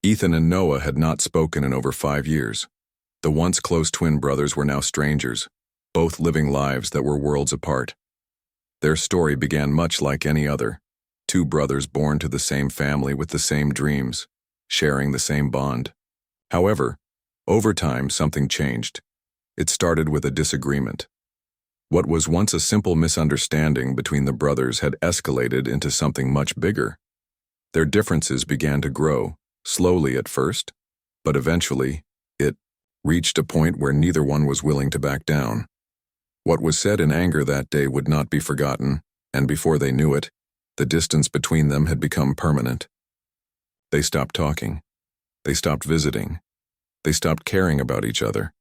Ethan and Noah had not spoken in over 5 years. The once close twin brothers were now strangers, both living lives that were worlds apart. Their story began much like any other. Two brothers born to the same family with the same dreams, sharing the same bond. However, over time something changed. It started with a disagreement. What was once a simple misunderstanding between the brothers had escalated into something much bigger. Their differences began to grow, slowly at first, but eventually, it reached a point where neither one was willing to back down. What was said in anger that day would not be forgotten, and before they knew it, the distance between them had become permanent. They stopped talking. They stopped visiting. They stopped caring about each other.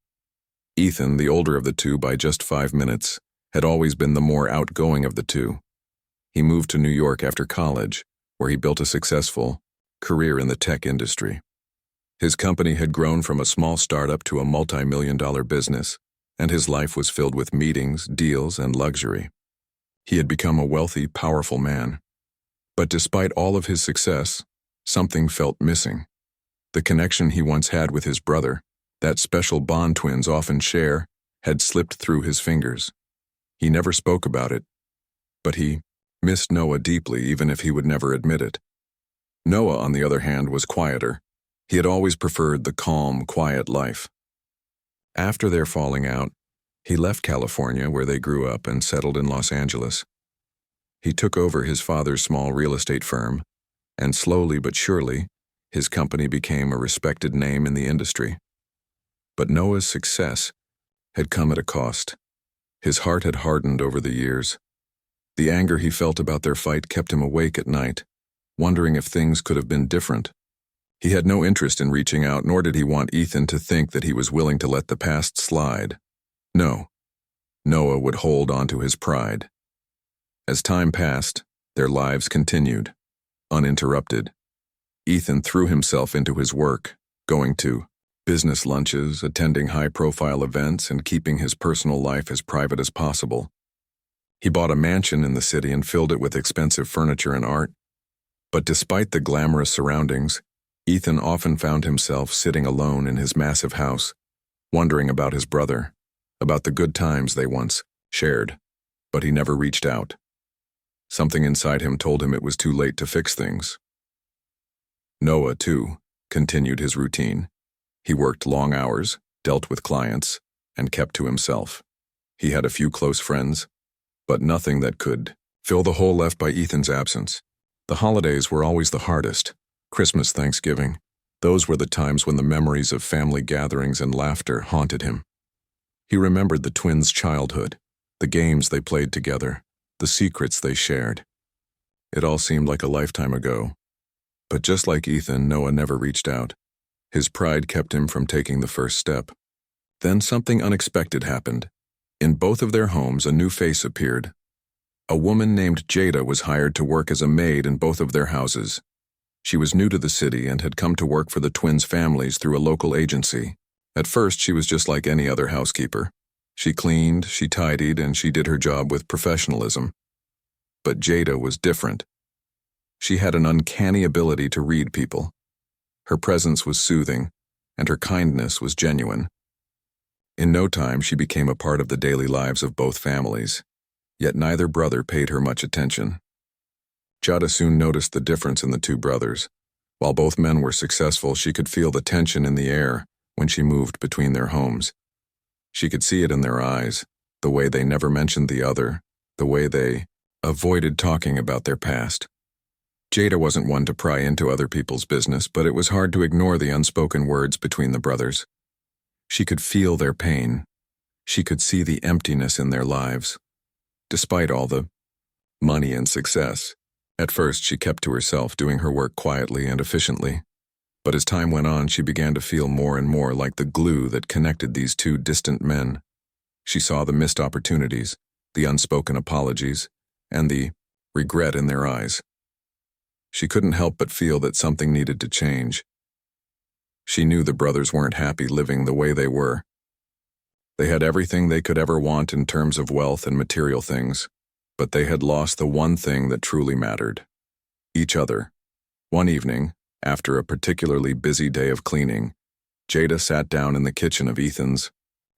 Ethan, the older of the two by just 5 minutes, had always been the more outgoing of the two. He moved to New York after college, where he built a successful career in the tech industry. His company had grown from a small startup to a multi-million-dollar business, and his life was filled with meetings, deals, and luxury. He had become a wealthy, powerful man. But despite all of his success, something felt missing. The connection he once had with his brother, that special bond twins often share, had slipped through his fingers. He never spoke about it, but he missed Noah deeply, even if he would never admit it. Noah, on the other hand, was quieter. He had always preferred the calm, quiet life. After their falling out, he left California, where they grew up, and settled in Los Angeles. He took over his father's small real estate firm, and slowly but surely, his company became a respected name in the industry. But Noah's success had come at a cost. His heart had hardened over the years. The anger he felt about their fight kept him awake at night, wondering if things could have been different. He had no interest in reaching out, nor did he want Ethan to think that he was willing to let the past slide. No, Noah would hold on to his pride. As time passed, their lives continued, uninterrupted. Ethan threw himself into his work, going to business lunches, attending high-profile events, and keeping his personal life as private as possible. He bought a mansion in the city and filled it with expensive furniture and art. But despite the glamorous surroundings, Ethan often found himself sitting alone in his massive house, wondering about his brother, about the good times they once shared, but he never reached out. Something inside him told him it was too late to fix things. Noah, too, continued his routine. He worked long hours, dealt with clients, and kept to himself. He had a few close friends, but nothing that could fill the hole left by Ethan's absence. The holidays were always the hardest. Christmas, Thanksgiving. Those were the times when the memories of family gatherings and laughter haunted him. He remembered the twins' childhood, the games they played together, the secrets they shared. It all seemed like a lifetime ago. But just like Ethan, Noah never reached out. His pride kept him from taking the first step. Then something unexpected happened. In both of their homes, a new face appeared. A woman named Jada was hired to work as a maid in both of their houses. She was new to the city and had come to work for the twins' families through a local agency. At first, she was just like any other housekeeper. She cleaned, she tidied, and she did her job with professionalism. But Jada was different. She had an uncanny ability to read people. Her presence was soothing, and her kindness was genuine. In no time, she became a part of the daily lives of both families, yet neither brother paid her much attention. Jada soon noticed the difference in the two brothers. While both men were successful, she could feel the tension in the air when she moved between their homes. She could see it in their eyes, the way they never mentioned the other, the way they avoided talking about their past. Jada wasn't one to pry into other people's business, but it was hard to ignore the unspoken words between the brothers. She could feel their pain. She could see the emptiness in their lives. Despite all the money and success, at first she kept to herself, doing her work quietly and efficiently. But as time went on, she began to feel more and more like the glue that connected these two distant men. She saw the missed opportunities, the unspoken apologies, and the regret in their eyes. She couldn't help but feel that something needed to change. She knew the brothers weren't happy living the way they were. They had everything they could ever want in terms of wealth and material things, but they had lost the one thing that truly mattered: each other. One evening, After a particularly busy day of cleaning, Jada sat down in the kitchen of Ethan's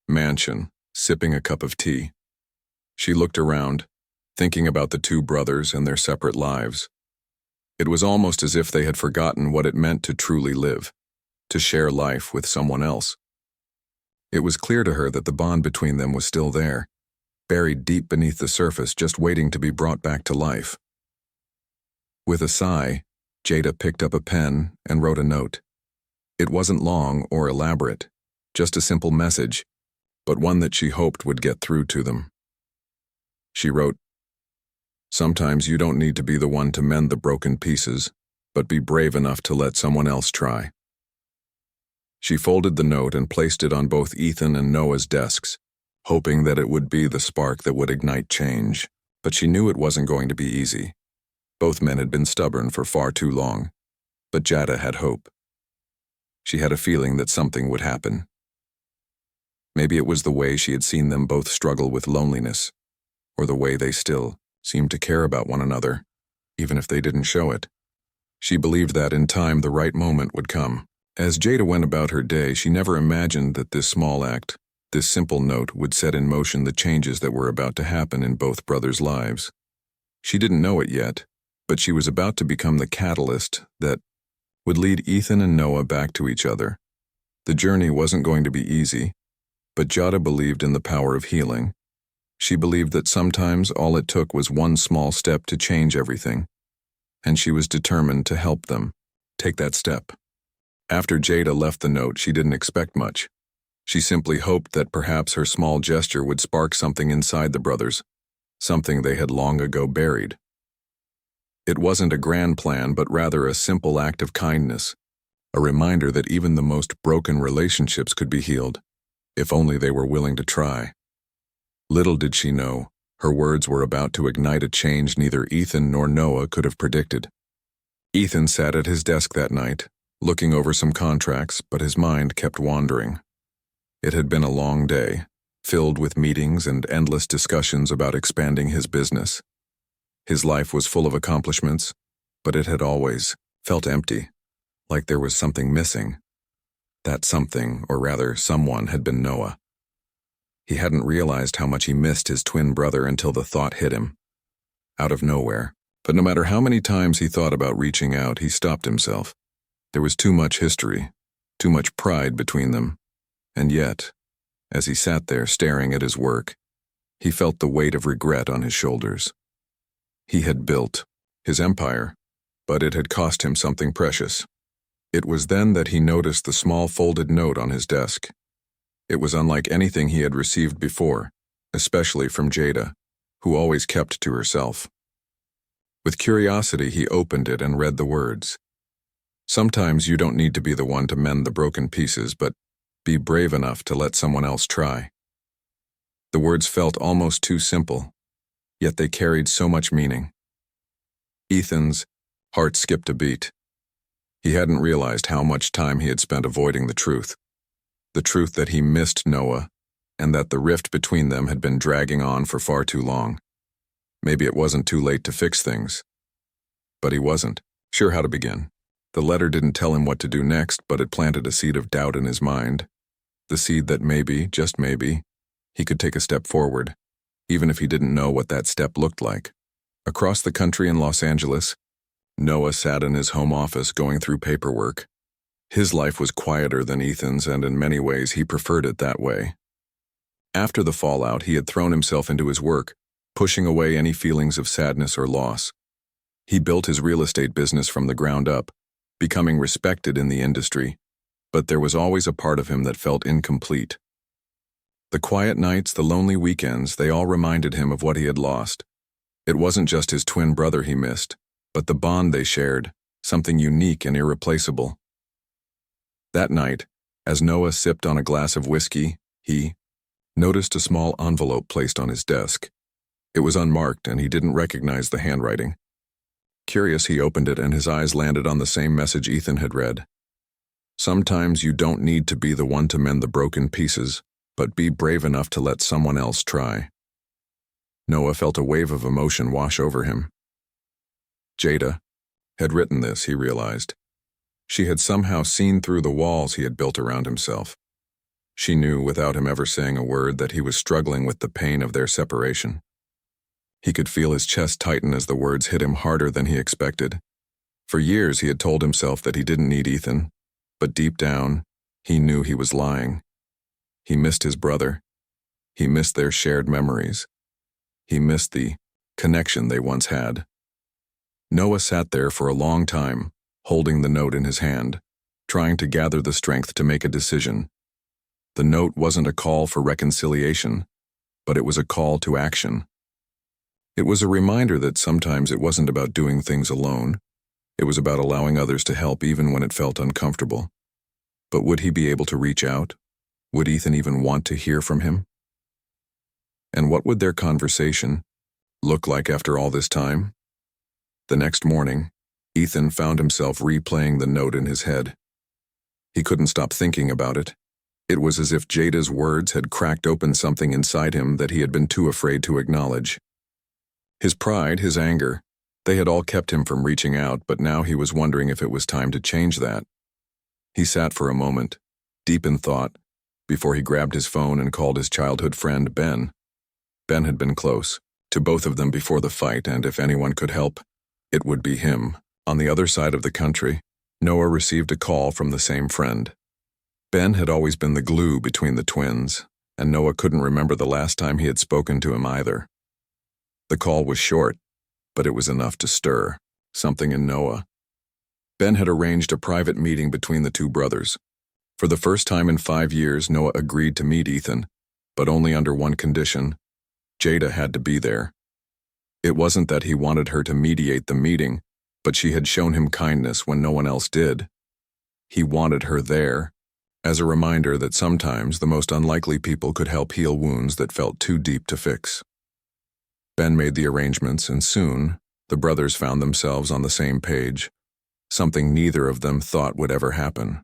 mansion, sipping a cup of tea. She looked around, thinking about the two brothers and their separate lives. It was almost as if they had forgotten what it meant to truly live, to share life with someone else. It was clear to her that the bond between them was still there, buried deep beneath the surface, just waiting to be brought back to life. With a sigh, Jada picked up a pen and wrote a note. It wasn't long or elaborate, just a simple message, but one that she hoped would get through to them. She wrote, "Sometimes you don't need to be the one to mend the broken pieces, but be brave enough to let someone else try." She folded the note and placed it on both Ethan and Noah's desks, hoping that it would be the spark that would ignite change, but she knew it wasn't going to be easy. Both men had been stubborn for far too long, but Jada had hope. She had a feeling that something would happen. Maybe it was the way she had seen them both struggle with loneliness, or the way they still seemed to care about one another, even if they didn't show it. She believed that in time the right moment would come. As Jada went about her day, she never imagined that this small act, this simple note, would set in motion the changes that were about to happen in both brothers' lives. She didn't know it yet, but she was about to become the catalyst that would lead Ethan and Noah back to each other. The journey wasn't going to be easy, but Jada believed in the power of healing. She believed that sometimes all it took was one small step to change everything, and she was determined to help them take that step. After Jada left the note, she didn't expect much. She simply hoped that perhaps her small gesture would spark something inside the brothers, something they had long ago buried. It wasn't a grand plan, but rather a simple act of kindness, a reminder that even the most broken relationships could be healed, if only they were willing to try. Little did she know, her words were about to ignite a change neither Ethan nor Noah could have predicted. Ethan sat at his desk that night, looking over some contracts, but his mind kept wandering. It had been a long day, filled with meetings and endless discussions about expanding his business. His life was full of accomplishments, but it had always felt empty, like there was something missing. That something, or rather someone, had been Noah. He hadn't realized how much he missed his twin brother until the thought hit him, out of nowhere. But no matter how many times he thought about reaching out, he stopped himself. There was too much history, too much pride between them. And yet, as he sat there staring at his work, he felt the weight of regret on his shoulders. He had built his empire, but it had cost him something precious. It was then that he noticed the small folded note on his desk. It was unlike anything he had received before, especially from Jada, who always kept to herself. With curiosity, he opened it and read the words. "Sometimes you don't need to be the one to mend the broken pieces, but be brave enough to let someone else try." The words felt almost too simple, yet they carried so much meaning. Ethan's heart skipped a beat. He hadn't realized how much time he had spent avoiding the truth that he missed Noah, and that the rift between them had been dragging on for far too long. Maybe it wasn't too late to fix things. But he wasn't sure how to begin. The letter didn't tell him what to do next, but it planted a seed of doubt in his mind. The seed that maybe, just maybe, he could take a step forward, even if he didn't know what that step looked like. Across the country in Los Angeles, Noah sat in his home office going through paperwork. His life was quieter than Ethan's, and in many ways he preferred it that way. After the fallout, he had thrown himself into his work, pushing away any feelings of sadness or loss. He built his real estate business from the ground up, becoming respected in the industry, but there was always a part of him that felt incomplete. The quiet nights, the lonely weekends, they all reminded him of what he had lost. It wasn't just his twin brother he missed, but the bond they shared, something unique and irreplaceable. That night, as Noah sipped on a glass of whiskey, he noticed a small envelope placed on his desk. It was unmarked, and he didn't recognize the handwriting. Curious, he opened it, and his eyes landed on the same message Ethan had read. "Sometimes you don't need to be the one to mend the broken pieces, but be brave enough to let someone else try." Noah felt a wave of emotion wash over him. Jada had written this, he realized. She had somehow seen through the walls he had built around himself. She knew, without him ever saying a word, that he was struggling with the pain of their separation. He could feel his chest tighten as the words hit him harder than he expected. For years he had told himself that he didn't need Ethan, but deep down, he knew he was lying. He missed his brother. He missed their shared memories. He missed the connection they once had. Noah sat there for a long time, holding the note in his hand, trying to gather the strength to make a decision. The note wasn't a call for reconciliation, but it was a call to action. It was a reminder that sometimes it wasn't about doing things alone. It was about allowing others to help even when it felt uncomfortable. But would he be able to reach out? Would Ethan even want to hear from him? And what would their conversation look like after all this time? The next morning, Ethan found himself replaying the note in his head. He couldn't stop thinking about it. It was as if Jada's words had cracked open something inside him that he had been too afraid to acknowledge. His pride, his anger, they had all kept him from reaching out, but now he was wondering if it was time to change that. He sat for a moment, deep in thought, before he grabbed his phone and called his childhood friend, Ben. Ben had been close to both of them before the fight, and if anyone could help, it would be him. On the other side of the country, Noah received a call from the same friend. Ben had always been the glue between the twins, and Noah couldn't remember the last time he had spoken to him either. The call was short, but it was enough to stir something in Noah. Ben had arranged a private meeting between the two brothers. For the first time in 5 years, Noah agreed to meet Ethan, but only under one condition. Jada had to be there. It wasn't that he wanted her to mediate the meeting, but she had shown him kindness when no one else did. He wanted her there, as a reminder that sometimes the most unlikely people could help heal wounds that felt too deep to fix. Ben made the arrangements, and soon, the brothers found themselves on the same page, something neither of them thought would ever happen.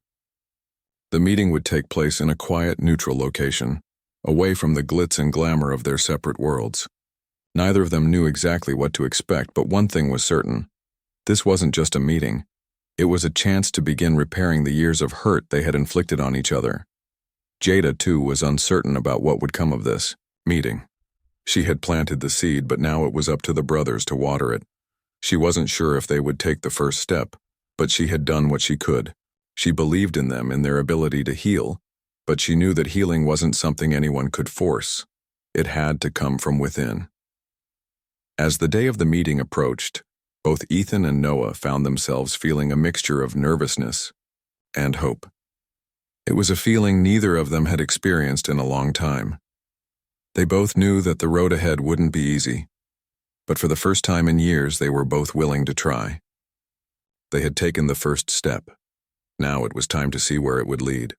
The meeting would take place in a quiet, neutral location, away from the glitz and glamour of their separate worlds. Neither of them knew exactly what to expect, but one thing was certain. This wasn't just a meeting. It was a chance to begin repairing the years of hurt they had inflicted on each other. Jada, too, was uncertain about what would come of this meeting. She had planted the seed, but now it was up to the brothers to water it. She wasn't sure if they would take the first step, but she had done what she could. She believed in them, in their ability to heal, but she knew that healing wasn't something anyone could force. It had to come from within. As the day of the meeting approached, both Ethan and Noah found themselves feeling a mixture of nervousness and hope. It was a feeling neither of them had experienced in a long time. They both knew that the road ahead wouldn't be easy, but for the first time in years they were both willing to try. They had taken the first step. Now it was time to see where it would lead.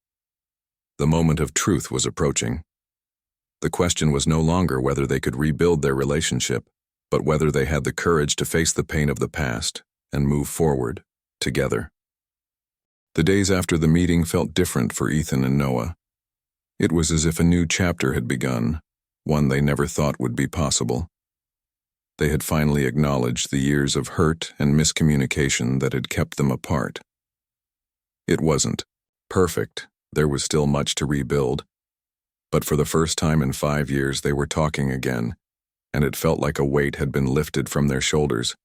The moment of truth was approaching. The question was no longer whether they could rebuild their relationship, but whether they had the courage to face the pain of the past and move forward together. The days after the meeting felt different for Ethan and Noah. It was as if a new chapter had begun, one they never thought would be possible. They had finally acknowledged the years of hurt and miscommunication that had kept them apart. It wasn't perfect. There was still much to rebuild. But for the first time in 5 years, they were talking again, and it felt like a weight had been lifted from their shoulders.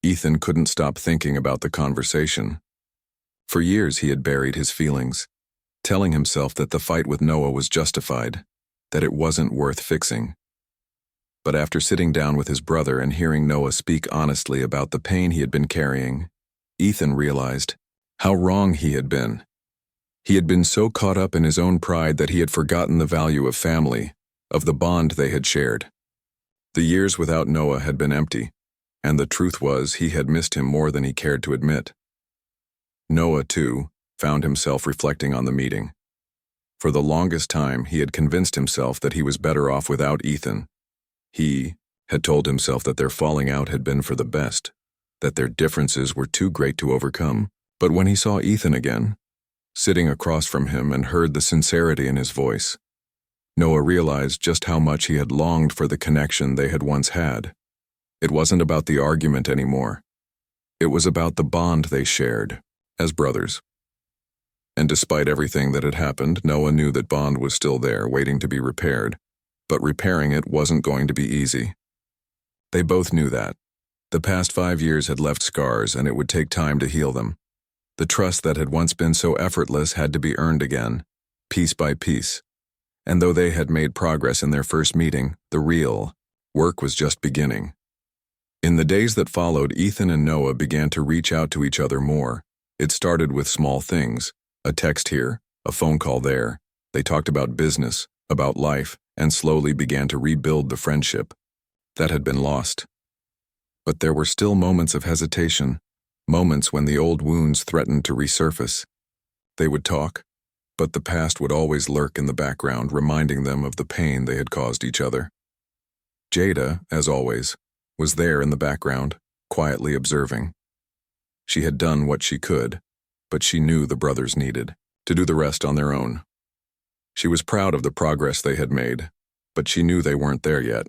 Ethan couldn't stop thinking about the conversation. For years he had buried his feelings, telling himself that the fight with Noah was justified, that it wasn't worth fixing. But after sitting down with his brother and hearing Noah speak honestly about the pain he had been carrying, Ethan realized how wrong he had been. He had been so caught up in his own pride that he had forgotten the value of family, of the bond they had shared. The years without Noah had been empty, and the truth was he had missed him more than he cared to admit. Noah, too, found himself reflecting on the meeting. For the longest time, he had convinced himself that he was better off without Ethan. He had told himself that their falling out had been for the best, that their differences were too great to overcome. But when he saw Ethan again, sitting across from him, and heard the sincerity in his voice, Noah realized just how much he had longed for the connection they had once had. It wasn't about the argument anymore. It was about the bond they shared, as brothers. And despite everything that had happened, Noah knew that bond was still there, waiting to be repaired. But repairing it wasn't going to be easy. They both knew that. The past 5 years had left scars, and it would take time to heal them. The trust that had once been so effortless had to be earned again, piece by piece. And though they had made progress in their first meeting, the real work was just beginning. In the days that followed, Ethan and Noah began to reach out to each other more. It started with small things, a text here, a phone call there. They talked about business, about life, and slowly began to rebuild the friendship that had been lost. But there were still moments of hesitation, moments when the old wounds threatened to resurface. They would talk, but the past would always lurk in the background, reminding them of the pain they had caused each other. Jada, as always, was there in the background, quietly observing. She had done what she could, but she knew the brothers needed to do the rest on their own. She was proud of the progress they had made, but she knew they weren't there yet.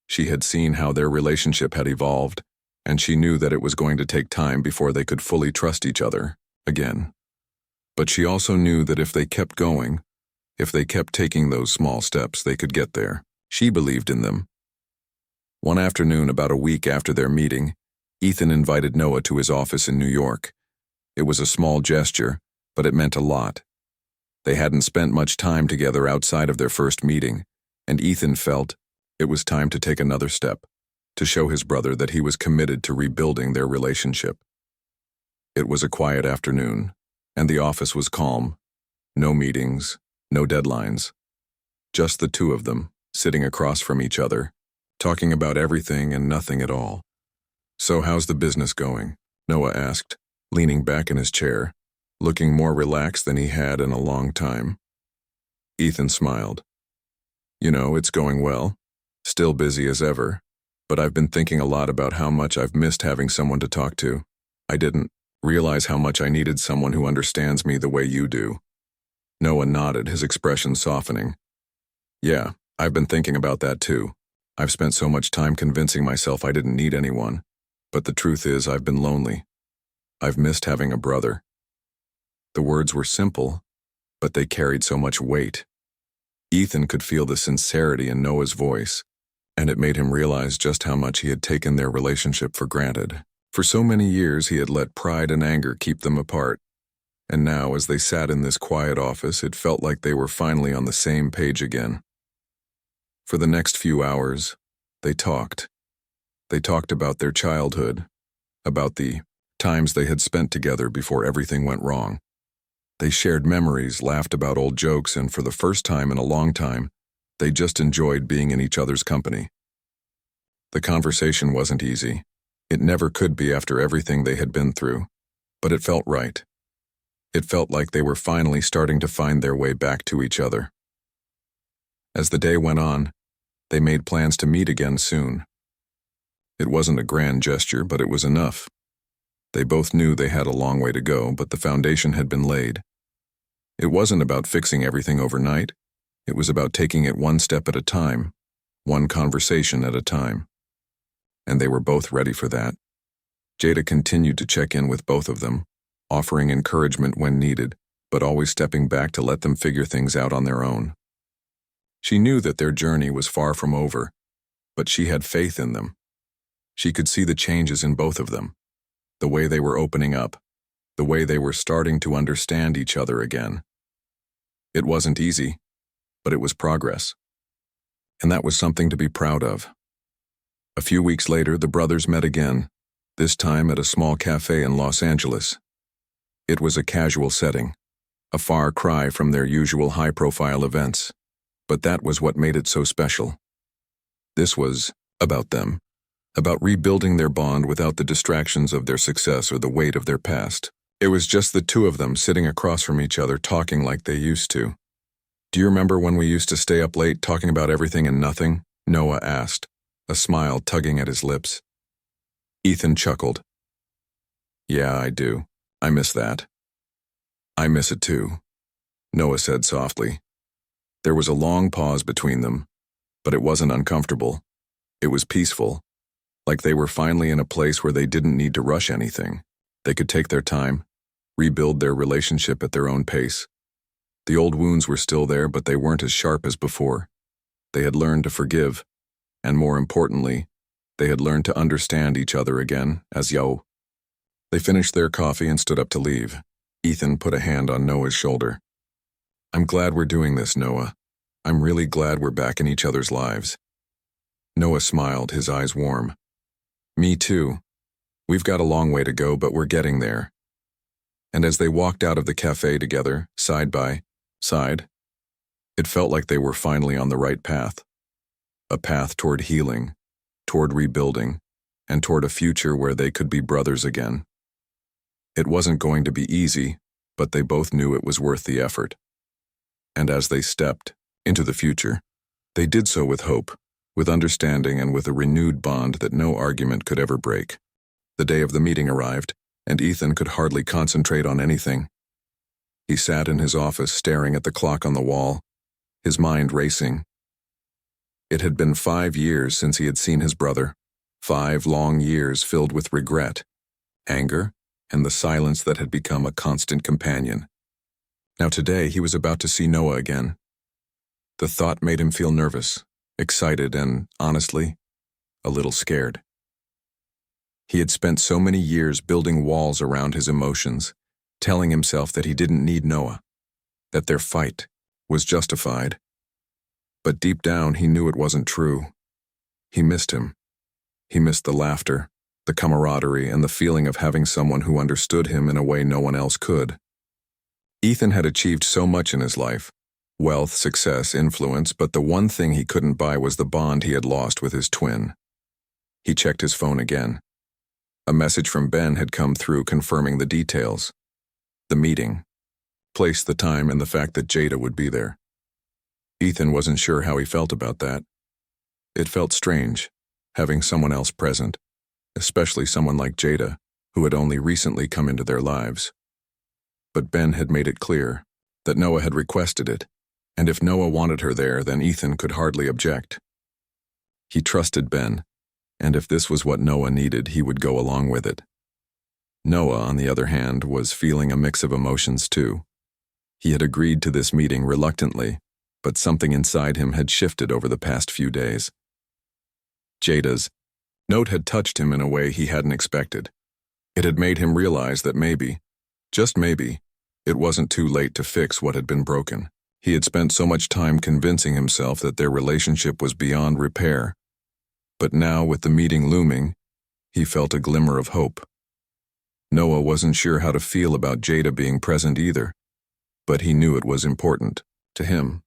She had seen how their relationship had evolved, and she knew that it was going to take time before they could fully trust each other again. But she also knew that if they kept going, if they kept taking those small steps, they could get there. She believed in them. One afternoon, about a week after their meeting, Ethan invited Noah to his office in New York. It was a small gesture, but it meant a lot. They hadn't spent much time together outside of their first meeting, and Ethan felt it was time to take another step, to show his brother that he was committed to rebuilding their relationship. It was a quiet afternoon, and the office was calm. No meetings, no deadlines. Just the two of them, sitting across from each other, talking about everything and nothing at all. "So how's the business going?" Noah asked, leaning back in his chair, looking more relaxed than he had in a long time. Ethan smiled. "You know, it's going well. Still busy as ever. But I've been thinking a lot about how much I've missed having someone to talk to. I didn't realize how much I needed someone who understands me the way you do." Noah nodded, his expression softening. "Yeah, I've been thinking about that too. I've spent so much time convincing myself I didn't need anyone. But the truth is, I've been lonely. I've missed having a brother." The words were simple, but they carried so much weight. Ethan could feel the sincerity in Noah's voice, and it made him realize just how much he had taken their relationship for granted. For so many years, he had let pride and anger keep them apart. And now, as they sat in this quiet office, it felt like they were finally on the same page again. For the next few hours, they talked. They talked about their childhood, about the times they had spent together before everything went wrong. They shared memories, laughed about old jokes, and for the first time in a long time, they just enjoyed being in each other's company. The conversation wasn't easy. It never could be after everything they had been through, but it felt right. It felt like they were finally starting to find their way back to each other. As the day went on, they made plans to meet again soon. It wasn't a grand gesture, but it was enough. They both knew they had a long way to go, but the foundation had been laid. It wasn't about fixing everything overnight. It was about taking it one step at a time, one conversation at a time. And they were both ready for that. Jada continued to check in with both of them, offering encouragement when needed, but always stepping back to let them figure things out on their own. She knew that their journey was far from over, but she had faith in them. She could see the changes in both of them, the way they were opening up, the way they were starting to understand each other again. It wasn't easy, but it was progress. And that was something to be proud of. A few weeks later, the brothers met again, this time at a small cafe in Los Angeles. It was a casual setting, a far cry from their usual high-profile events, but that was what made it so special. This was about them, about rebuilding their bond without the distractions of their success or the weight of their past. It was just the two of them sitting across from each other talking like they used to. "Do you remember when we used to stay up late talking about everything and nothing?" Noah asked, a smile tugging at his lips. Ethan chuckled. "Yeah, I do. I miss that." "I miss it too," Noah said softly. There was a long pause between them, but it wasn't uncomfortable. It was peaceful, like they were finally in a place where they didn't need to rush anything. They could take their time, rebuild their relationship at their own pace. The old wounds were still there, but they weren't as sharp as before. They had learned to forgive, and more importantly, they had learned to understand each other again as Yo. They finished their coffee and stood up to leave. Ethan put a hand on Noah's shoulder. "I'm glad we're doing this, Noah. I'm really glad we're back in each other's lives." Noah smiled, his eyes warm. "Me too. We've got a long way to go, but we're getting there." And as they walked out of the cafe together, side by side, it felt like they were finally on the right path. A path toward healing, toward rebuilding, and toward a future where they could be brothers again. It wasn't going to be easy, but they both knew it was worth the effort. And as they stepped into the future, they did so with hope, with understanding, and with a renewed bond that no argument could ever break. The day of the meeting arrived, and Ethan could hardly concentrate on anything. He sat in his office staring at the clock on the wall, his mind racing. It had been 5 years since he had seen his brother, 5 long years filled with regret, anger, and the silence that had become a constant companion. Now today he was about to see Noah again. The thought made him feel nervous, excited, and, honestly, a little scared. He had spent so many years building walls around his emotions, telling himself that he didn't need Noah, that their fight was justified. But deep down he knew it wasn't true. He missed him. He missed the laughter, the camaraderie, and the feeling of having someone who understood him in a way no one else could. Ethan had achieved so much in his life: wealth, success, influence, but the one thing he couldn't buy was the bond he had lost with his twin. He checked his phone again. A message from Ben had come through confirming the details. The meeting, place, the time, and the fact that Jada would be there. Ethan wasn't sure how he felt about that. It felt strange, having someone else present, especially someone like Jada, who had only recently come into their lives. But Ben had made it clear that Noah had requested it, and if Noah wanted her there, then Ethan could hardly object. He trusted Ben, and if this was what Noah needed, he would go along with it. Noah, on the other hand, was feeling a mix of emotions too. He had agreed to this meeting reluctantly, but something inside him had shifted over the past few days. Jada's note had touched him in a way he hadn't expected. It had made him realize that maybe, just maybe, it wasn't too late to fix what had been broken. He had spent so much time convincing himself that their relationship was beyond repair. But now, with the meeting looming, he felt a glimmer of hope. Noah wasn't sure how to feel about Jada being present either, but he knew it was important to him.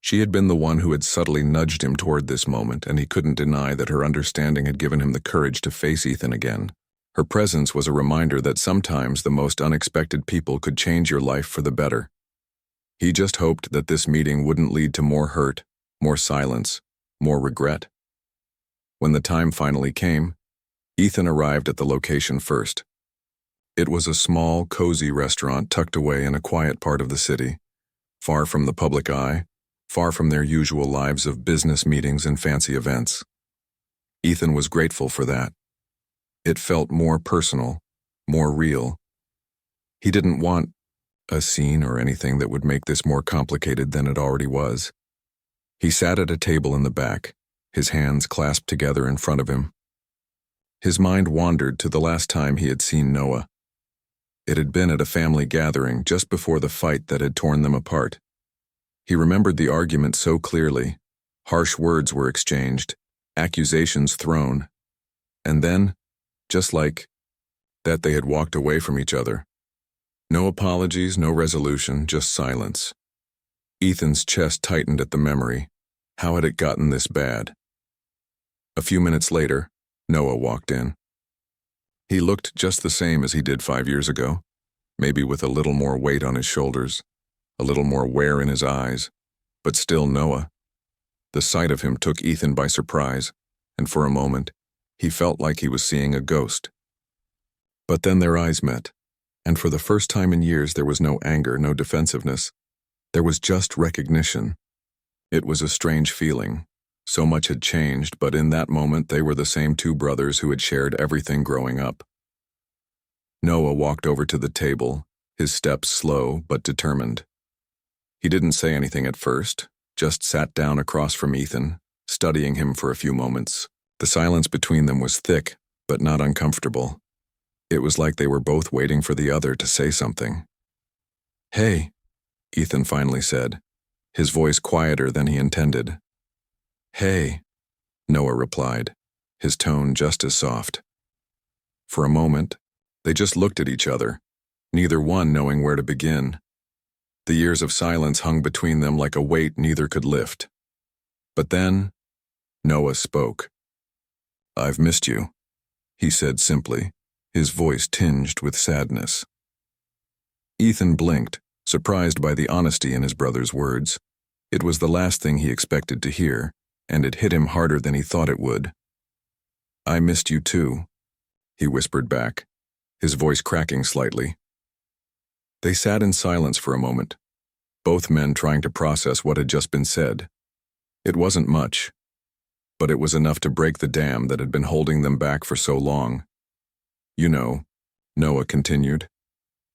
She had been the one who had subtly nudged him toward this moment, and he couldn't deny that her understanding had given him the courage to face Ethan again. Her presence was a reminder that sometimes the most unexpected people could change your life for the better. He just hoped that this meeting wouldn't lead to more hurt, more silence, more regret. When the time finally came, Ethan arrived at the location first. It was a small, cozy restaurant tucked away in a quiet part of the city, far from the public eye, far from their usual lives of business meetings and fancy events. Ethan was grateful for that. It felt more personal, more real. He didn't want a scene or anything that would make this more complicated than it already was. He sat at a table in the back, his hands clasped together in front of him. His mind wandered to the last time he had seen Noah. It had been at a family gathering just before the fight that had torn them apart. He remembered the argument so clearly. Harsh words were exchanged, accusations thrown, and then, just like that, they had walked away from each other. No apologies, no resolution, just silence. Ethan's chest tightened at the memory. How had it gotten this bad? A few minutes later, Noah walked in. He looked just the same as he did 5 years ago, maybe with a little more weight on his shoulders, a little more wear in his eyes, but still Noah. The sight of him took Ethan by surprise, and for a moment, he felt like he was seeing a ghost. But then their eyes met, and for the first time in years there was no anger, no defensiveness. There was just recognition. It was a strange feeling. So much had changed, but in that moment they were the same two brothers who had shared everything growing up. Noah walked over to the table, his steps slow but determined. He didn't say anything at first, just sat down across from Ethan, studying him for a few moments. The silence between them was thick, but not uncomfortable. It was like they were both waiting for the other to say something. "Hey," Ethan finally said, his voice quieter than he intended. "Hey," Noah replied, his tone just as soft. For a moment, they just looked at each other, neither one knowing where to begin. The years of silence hung between them like a weight neither could lift. But then, Noah spoke. "I've missed you," he said simply, his voice tinged with sadness. Ethan blinked, surprised by the honesty in his brother's words. It was the last thing he expected to hear, and it hit him harder than he thought it would. "I missed you too," he whispered back, his voice cracking slightly. They sat in silence for a moment, both men trying to process what had just been said. It wasn't much, but it was enough to break the dam that had been holding them back for so long. "You know," Noah continued,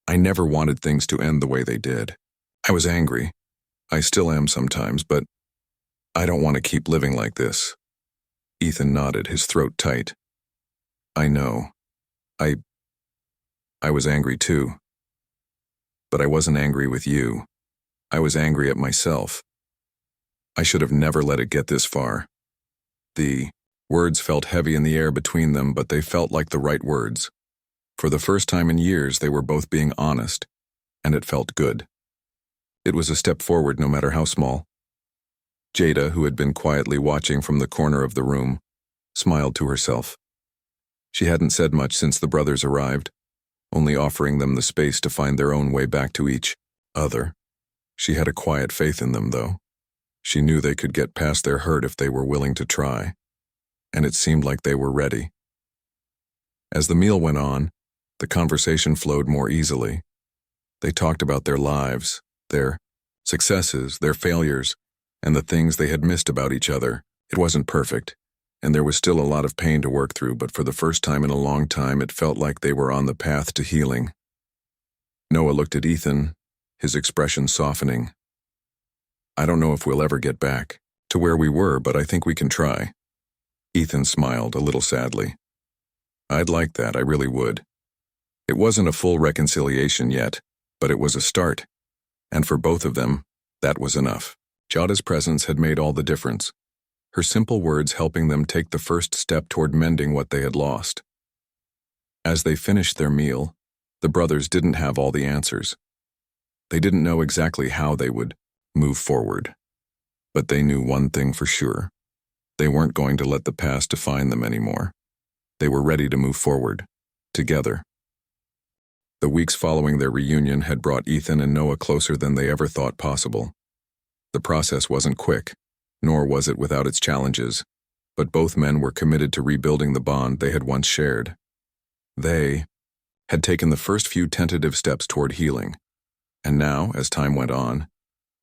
"I never wanted things to end the way they did. I was angry. I still am sometimes, but I don't want to keep living like this." Ethan nodded, his throat tight. "I know. I was angry too. But I wasn't angry with you. I was angry at myself. I should have never let it get this far." The words felt heavy in the air between them, but they felt like the right words. For the first time in years, they were both being honest, and it felt good. It was a step forward, no matter how small. Jada, who had been quietly watching from the corner of the room, smiled to herself. She hadn't said much since the brothers arrived, only offering them the space to find their own way back to each other. She had a quiet faith in them, though. She knew they could get past their hurt if they were willing to try, and it seemed like they were ready. As the meal went on, the conversation flowed more easily. They talked about their lives, their successes, their failures, and the things they had missed about each other. It wasn't perfect, and there was still a lot of pain to work through, but for the first time in a long time, it felt like they were on the path to healing. Noah looked at Ethan, his expression softening. "I don't know if we'll ever get back to where we were, but I think we can try." Ethan smiled, a little sadly. "I'd like that, I really would." It wasn't a full reconciliation yet, but it was a start, and for both of them, that was enough. Jada's presence had made all the difference, her simple words helping them take the first step toward mending what they had lost. As they finished their meal, the brothers didn't have all the answers. They didn't know exactly how they would move forward, but they knew one thing for sure. They weren't going to let the past define them anymore. They were ready to move forward, together. The weeks following their reunion had brought Ethan and Noah closer than they ever thought possible. The process wasn't quick, nor was it without its challenges, but both men were committed to rebuilding the bond they had once shared. They had taken the first few tentative steps toward healing, and now, as time went on,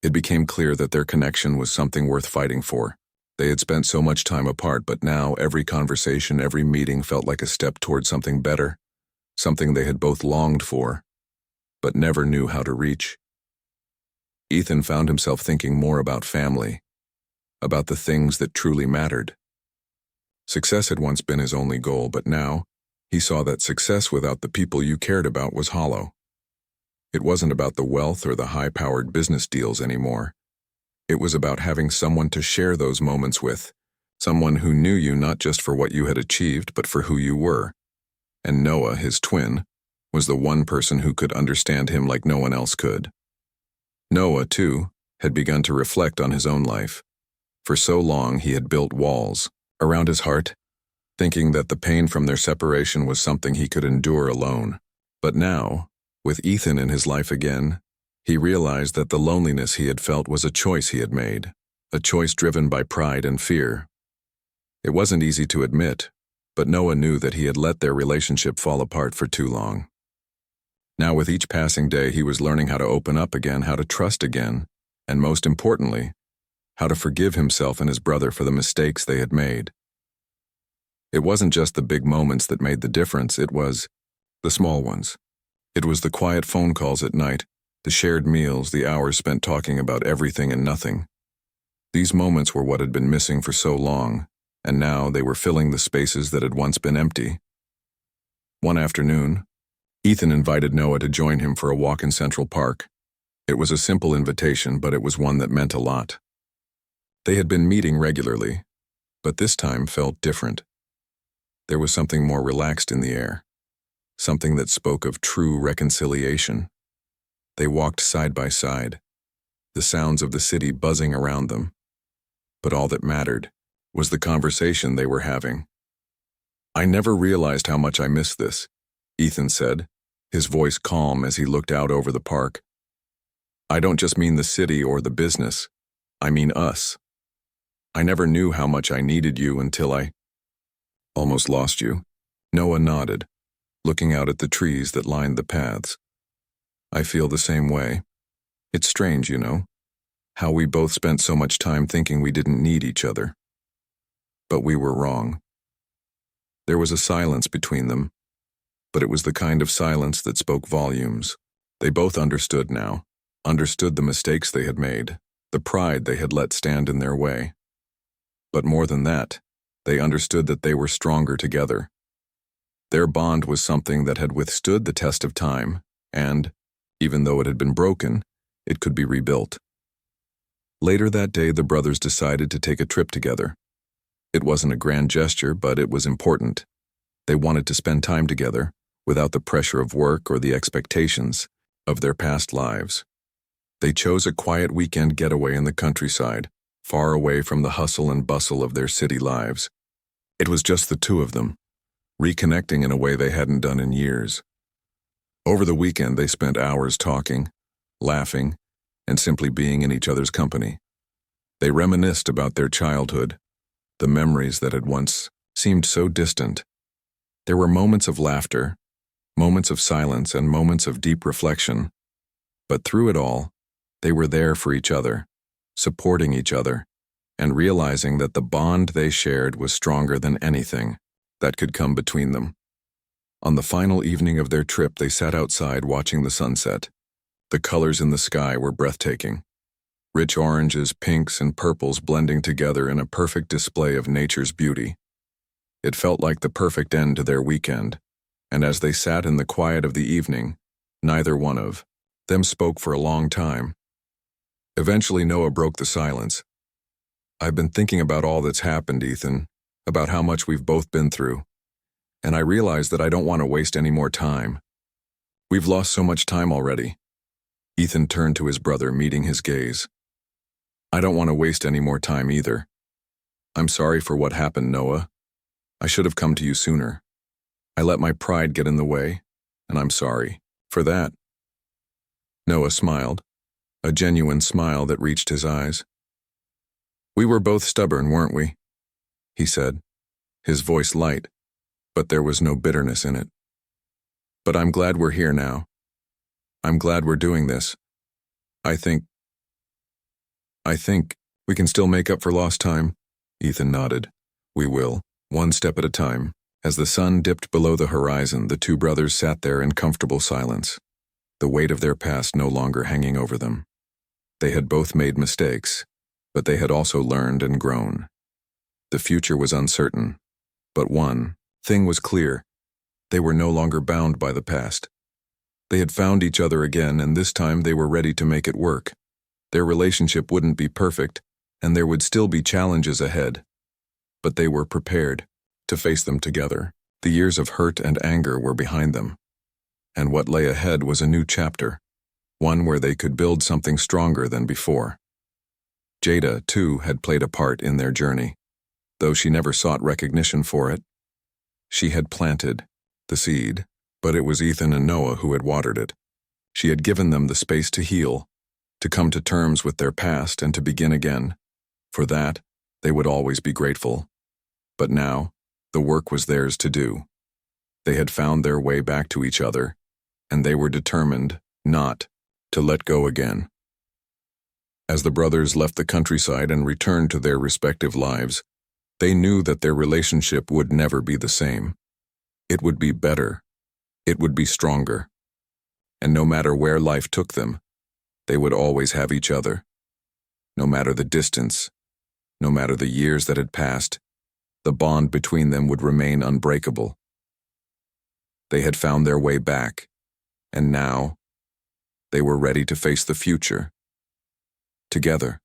it became clear that their connection was something worth fighting for. They had spent so much time apart, but now every conversation, every meeting felt like a step toward something better, something they had both longed for, but never knew how to reach. Ethan found himself thinking more about family, about the things that truly mattered. Success had once been his only goal, but now he saw that success without the people you cared about was hollow. It wasn't about the wealth or the high-powered business deals anymore. It was about having someone to share those moments with, someone who knew you not just for what you had achieved, but for who you were. And Noah, his twin, was the one person who could understand him like no one else could. Noah, too, had begun to reflect on his own life. For so long he had built walls around his heart, thinking that the pain from their separation was something he could endure alone. But now, with Ethan in his life again, he realized that the loneliness he had felt was a choice he had made, a choice driven by pride and fear. It wasn't easy to admit, but Noah knew that he had let their relationship fall apart for too long. Now with each passing day, he was learning how to open up again, how to trust again, and most importantly, how to forgive himself and his brother for the mistakes they had made. It wasn't just the big moments that made the difference, it was The small ones. It was the quiet phone calls at night, the shared meals, the hours spent talking about everything and nothing. These moments were what had been missing for so long, and now they were filling the spaces that had once been empty. One afternoon, Ethan invited Noah to join him for a walk in Central Park. It was a simple invitation, but it was one that meant a lot. They had been meeting regularly, but this time felt different. There was something more relaxed in the air, something that spoke of true reconciliation. They walked side by side, the sounds of the city buzzing around them. But all that mattered was the conversation they were having. "I never realized how much I missed this," Ethan said, his voice calm as he looked out over the park. "I don't just mean the city or the business. I mean us. I never knew how much I needed you until I almost lost you." Noah nodded, looking out at the trees that lined the paths. "I feel the same way. It's strange, you know, how we both spent so much time thinking we didn't need each other. But we were wrong." There was a silence between them, but it was the kind of silence that spoke volumes. They both understood now, understood the mistakes they had made, the pride they had let stand in their way. But more than that, they understood that they were stronger together. Their bond was something that had withstood the test of time, and, even though it had been broken, it could be rebuilt. Later that day, the brothers decided to take a trip together. It wasn't a grand gesture, but it was important. They wanted to spend time together, without the pressure of work or the expectations of their past lives. They chose a quiet weekend getaway in the countryside, far away from the hustle and bustle of their city lives. It was just the two of them, reconnecting in a way they hadn't done in years. Over the weekend, they spent hours talking, laughing, and simply being in each other's company. They reminisced about their childhood, the memories that had once seemed so distant. There were moments of laughter, moments of silence, and moments of deep reflection. But through it all, they were there for each other, supporting each other, and realizing that the bond they shared was stronger than anything that could come between them. On the final evening of their trip, they sat outside watching the sunset. The colors in the sky were breathtaking. Rich oranges, pinks, and purples blending together in a perfect display of nature's beauty. It felt like the perfect end to their weekend, and as they sat in the quiet of the evening, neither one of them spoke for a long time. Eventually, Noah broke the silence. "I've been thinking about all that's happened, Ethan, about how much we've both been through, and I realize that I don't want to waste any more time. We've lost so much time already." Ethan turned to his brother, meeting his gaze. "I don't want to waste any more time either. I'm sorry for what happened, Noah. I should have come to you sooner. I let my pride get in the way, and I'm sorry for that." Noah smiled, a genuine smile that reached his eyes. "We were both stubborn, weren't we?" he said, his voice light, but there was no bitterness in it. "But I'm glad we're here now. I'm glad we're doing this. I think we can still make up for lost time." Ethan nodded. "We will, one step at a time." As the sun dipped below the horizon, the two brothers sat there in comfortable silence, the weight of their past no longer hanging over them. They had both made mistakes, but they had also learned and grown. The future was uncertain, but one thing was clear: they were no longer bound by the past. They had found each other again, and this time they were ready to make it work. Their relationship wouldn't be perfect, and there would still be challenges ahead. But they were prepared to face them together. The years of hurt and anger were behind them, and what lay ahead was a new chapter, one where they could build something stronger than before. Jada, too, had played a part in their journey, though she never sought recognition for it. She had planted the seed, but it was Ethan and Noah who had watered it. She had given them the space to heal, to come to terms with their past and to begin again. For that, they would always be grateful. But now, the work was theirs to do. They had found their way back to each other, and they were determined not to let go again. As the brothers left the countryside and returned to their respective lives, they knew that their relationship would never be the same. It would be better, It would be stronger. And no matter where life took them, they would always have each other. No matter the distance, no matter the years that had passed, the bond between them would remain unbreakable. They had found their way back, and now they were ready to face the future together.